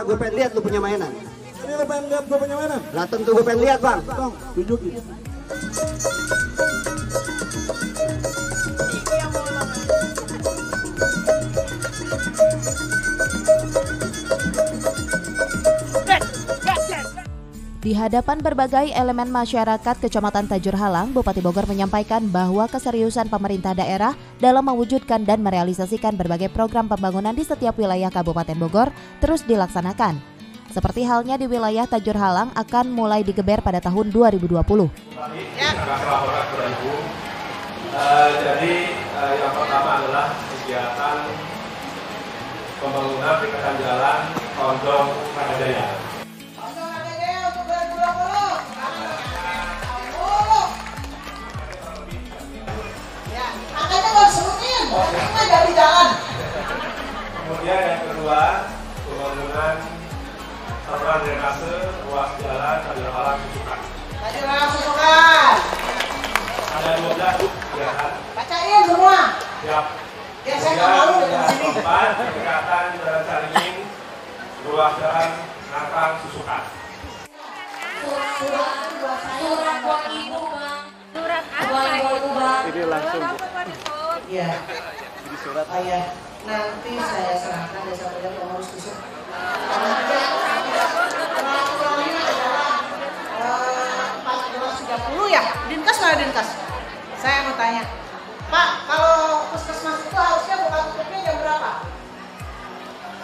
gue pengen lihat lu punya mainan. Ini lu pengen lihat gue punya mainan? Lah tentu gue pengen lihat, Bang. Bang, tunjukin. Di hadapan berbagai elemen masyarakat Kecamatan Tajur Halang, Bupati Bogor menyampaikan bahwa keseriusan pemerintah daerah dalam mewujudkan dan merealisasikan berbagai program pembangunan di setiap wilayah Kabupaten Bogor terus dilaksanakan. Seperti halnya di wilayah Tajur Halang akan mulai digeber pada tahun 2020. Jadi yang pertama adalah kegiatan pembangunan ringkasan jalan Condong Kadajaya. Kemudian yang kedua, pembangunan saluran drainase ruas jalan Tajur Halang Susukan. Tajur Halang Susukan. Ada 12 ya. Bacain semua. Siap. Ya saya nggak malu dengan sini. Keempat, pendekatan Jalan Caringin ruas jalan Natang Susukan. Surat buat ibu, Bang. Surat apa itu, Bang? Ini langsung. Iya. Jadi surat. Oh iya. Nanti saya serahkan desa pada pengurus besok. Peraturannya adalah 14.30 ya? Dinkas mana Dinkas? Saya mau tanya. Pak, kalau puskesmas itu harusnya buka tutupnya jam berapa?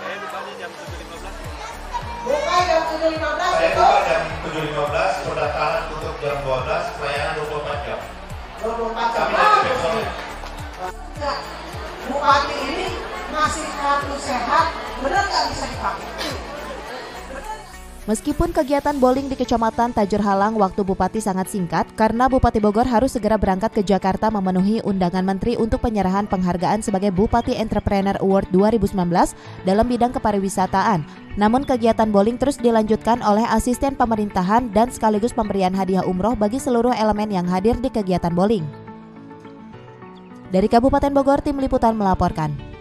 Saya bukanya jam 7.15. Buka jam 7.15 Saya itu? buka jam 7.15, pendaftaran tutup jam 12, pelayanan 24 jam. 24 jam. Kami dari Pemkot. Enggak. Bupati ini masih kartu sehat, benar nggak bisa dipakai? Meskipun kegiatan bowling di Kecamatan Tajur Halang waktu Bupati sangat singkat karena Bupati Bogor harus segera berangkat ke Jakarta memenuhi undangan Menteri untuk penyerahan penghargaan sebagai Bupati Entrepreneur Award 2019 dalam bidang kepariwisataan. Namun kegiatan bowling terus dilanjutkan oleh asisten pemerintahan dan sekaligus pemberian hadiah umroh bagi seluruh elemen yang hadir di kegiatan bowling. Dari Kabupaten Bogor, Tim Liputan melaporkan.